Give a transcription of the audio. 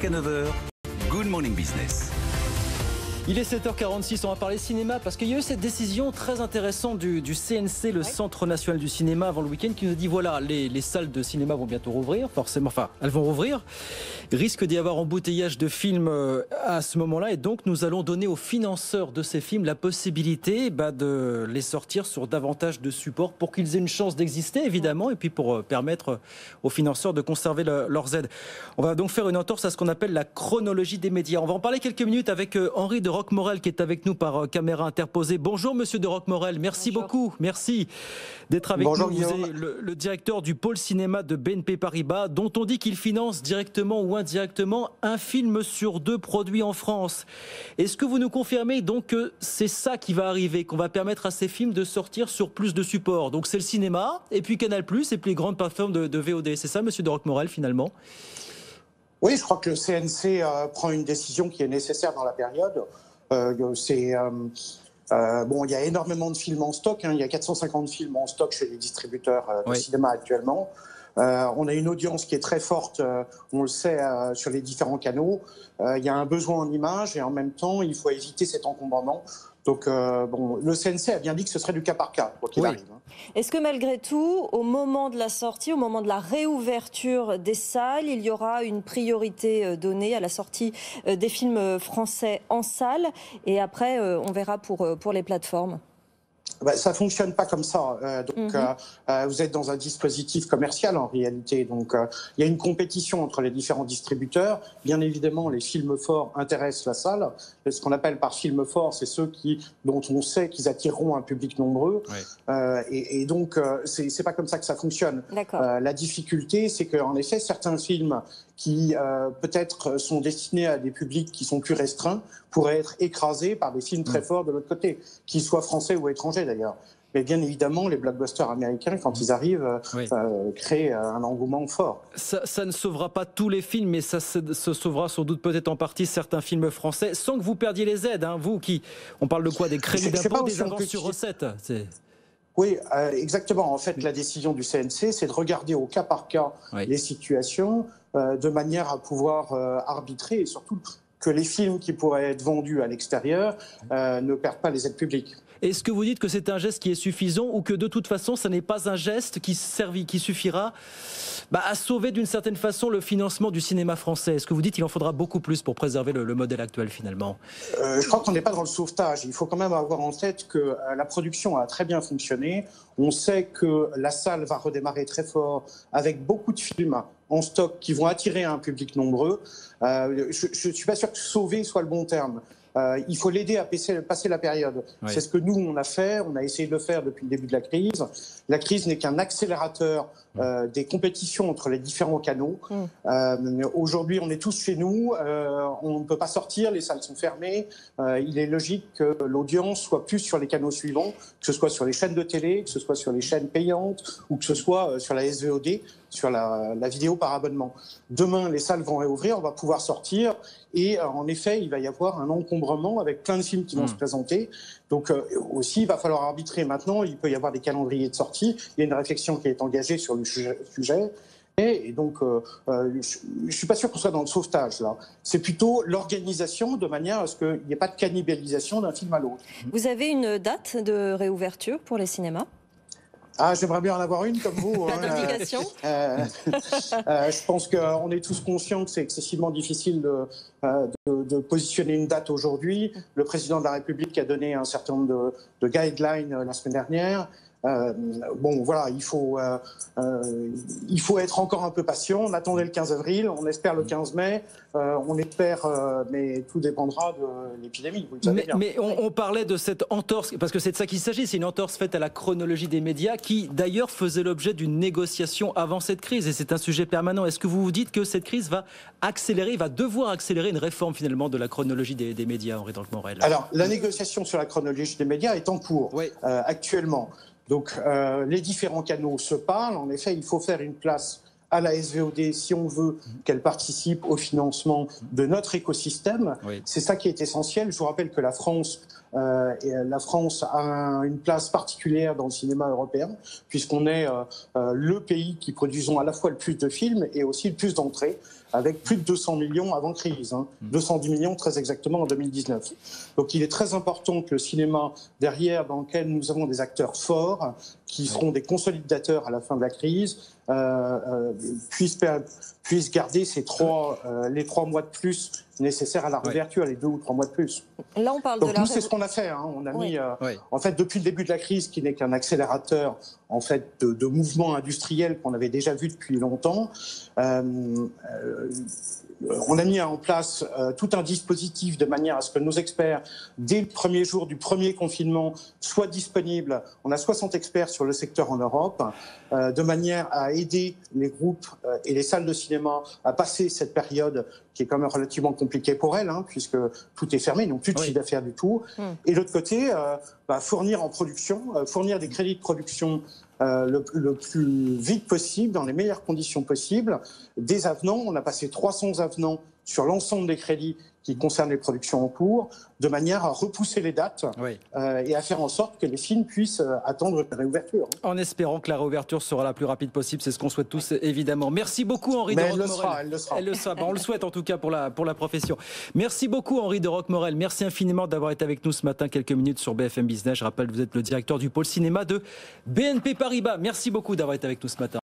jusqu'à 9 heures, Good Morning Business. Il est 7h46, on va parler cinéma parce qu'il y a eu cette décision très intéressante du CNC, le Centre National du Cinéma, avant le week-end, qui nous dit voilà, les salles de cinéma vont bientôt rouvrir, forcément, enfin, elles vont rouvrir. Risque d'y avoir embouteillage de films à ce moment-là, et donc nous allons donner aux financeurs de ces films la possibilité de les sortir sur davantage de supports pour qu'ils aient une chance d'exister, évidemment, et puis pour permettre aux financeurs de conserver leurs aides. On va donc faire une entorse à ce qu'on appelle la chronologie des médias. On va en parler quelques minutes avec Henri de Roquemorel qui est avec nous par caméra interposée. Bonjour Monsieur de Roquemorel, merci beaucoup, merci d'être avec nous. Vous êtes le directeur du pôle cinéma de BNP Paribas, dont on dit qu'il finance directement ou indirectement un film sur 2 produits en France. Est-ce que vous nous confirmez donc que c'est ça qui va arriver, qu'on va permettre à ces films de sortir sur plus de supports? Donc c'est le cinéma, et puis Canal+, et puis les grandes plateformes de VOD. C'est ça Monsieur de Roquemorel finalement? Oui, je crois que le CNC prend une décision qui est nécessaire dans la période. Il y a énormément de films en stock. Il y a 450 films en stock chez les distributeurs de cinéma actuellement. On a une audience qui est très forte, on le sait, sur les différents canaux. Il y a un besoin en images et en même temps, il faut éviter cet encombrement. Donc, le CNC a bien dit que ce serait du cas par cas, quoi qu'il arrive. Est-ce que malgré tout, au moment de la sortie, au moment de la réouverture des salles, il y aura une priorité donnée à la sortie des films français en salle et après, on verra pour les plateformes? Ça ne fonctionne pas comme ça. Vous êtes dans un dispositif commercial en réalité. Donc, il y a une compétition entre les différents distributeurs. Bien évidemment, les films forts intéressent la salle. Ce qu'on appelle par films forts, c'est ceux dont on sait qu'ils attireront un public nombreux. Donc, c'est pas comme ça que ça fonctionne. La difficulté, c'est qu'en effet, certains films qui peut-être sont destinés à des publics qui sont plus restreints pourraient être écrasés par des films très forts de l'autre côté, qu'ils soient français ou étrangers d'ailleurs. Mais bien évidemment, les blockbusters américains, quand ils arrivent, créent un engouement fort. Ça ne sauvera pas tous les films, mais ça se sauvera sans doute peut-être en partie certains films français, sans que vous perdiez les aides. Vous qui, on parle de quoi? Des crédits d'impôt, des avances sur recettes? Oui, exactement. En fait, la décision du CNC, c'est de regarder au cas par cas les situations de manière à pouvoir arbitrer et surtout que les films qui pourraient être vendus à l'extérieur ne perdent pas les aides publiques. Est-ce que vous dites que c'est un geste qui est suffisant ou que de toute façon, ça n'est pas un geste qui suffira à sauver d'une certaine façon le financement du cinéma français? Est-ce que vous dites qu'il en faudra beaucoup plus pour préserver le modèle actuel finalement? Je crois qu'on n'est pas dans le sauvetage. Il faut quand même avoir en tête que la production a très bien fonctionné. On sait que la salle va redémarrer très fort avec beaucoup de films en stock qui vont attirer un public nombreux. Je ne suis pas sûr que sauver soit le bon terme. Il faut l'aider à passer la période. C'est ce que nous, on a fait. On a essayé de le faire depuis le début de la crise. La crise n'est qu'un accélérateur des compétitions entre les différents canaux. Aujourd'hui, on est tous chez nous. On ne peut pas sortir. Les salles sont fermées. Il est logique que l'audience soit plus sur les canaux suivants, que ce soit sur les chaînes de télé, que ce soit sur les chaînes payantes ou que ce soit sur la SVOD, sur la vidéo par abonnement. Demain, les salles vont réouvrir. On va pouvoir sortir. Et en effet, il va y avoir un encombrement avec plein de films qui vont se présenter. Donc aussi, il va falloir arbitrer maintenant. Il peut y avoir des calendriers de sortie. Il y a une réflexion qui est engagée sur le sujet. Et donc, je ne suis pas sûr qu'on soit dans le sauvetage, là. C'est plutôt l'organisation de manière à ce qu'il n'y ait pas de cannibalisation d'un film à l'autre. Vous avez une date de réouverture pour les cinémas ? J'aimerais bien en avoir une comme vous. Pas d'obligation. Je pense qu'on est tous conscients que c'est excessivement difficile de positionner une date aujourd'hui. Le président de la République a donné un certain nombre de guidelines la semaine dernière. Il faut être encore un peu patient. On attendait le 15 avril, on espère le 15 mai, on espère, mais tout dépendra de l'épidémie. Vous le savez bien. Mais on parlait de cette entorse, parce que c'est de ça qu'il s'agit, c'est une entorse faite à la chronologie des médias qui d'ailleurs faisait l'objet d'une négociation avant cette crise, et c'est un sujet permanent. Est-ce que vous vous dites que cette crise va devoir accélérer une réforme finalement de la chronologie des médias, Henri de Roquemorel? Alors, la négociation sur la chronologie des médias est en cours actuellement. Donc, les différents canaux se parlent. En effet, il faut faire une place à la SVOD si on veut qu'elle participe au financement de notre écosystème. C'est ça qui est essentiel. Je vous rappelle que la France a une place particulière dans le cinéma européen, puisqu'on est le pays qui produisons à la fois le plus de films et aussi le plus d'entrées. avec plus de 200 millions avant crise, 210 millions très exactement en 2019. Donc il est très important que le cinéma derrière, dans lequel nous avons des acteurs forts, qui seront des consolidateurs à la fin de la crise, puisse garder les 3 mois de plus nécessaires à la réouverture, les 2 ou 3 mois de plus. Là, on parle donc de la... nous, c'est ce qu'on a fait. On a mis, en fait, depuis le début de la crise, qui n'est qu'un accélérateur en fait de mouvements industriels qu'on avait déjà vu depuis longtemps. On a mis en place tout un dispositif de manière à ce que nos experts, dès le premier jour du premier confinement, soient disponibles. On a 60 experts sur le secteur en Europe, de manière à aider les groupes et les salles de cinéma à passer cette période qui est quand même relativement compliquée pour elles, puisque tout est fermé, ils n'ont plus de chiffre d'affaires du tout. Et de l'autre côté, fournir en production, fournir des crédits de production le plus vite possible, dans les meilleures conditions possibles. Des avenants, on a passé 300 avenants sur l'ensemble des crédits qui concernent les productions en cours, de manière à repousser les dates et à faire en sorte que les films puissent attendre la réouverture. En espérant que la réouverture sera la plus rapide possible, c'est ce qu'on souhaite tous, évidemment. Merci beaucoup, Henri de Roquemorel. Elle le sera. On le souhaite en tout cas pour la profession. Merci beaucoup, Henri de Roquemorel. Merci infiniment d'avoir été avec nous ce matin, quelques minutes sur BFM Business. Je rappelle, vous êtes le directeur du pôle cinéma de BNP Paribas. Merci beaucoup d'avoir été avec nous ce matin.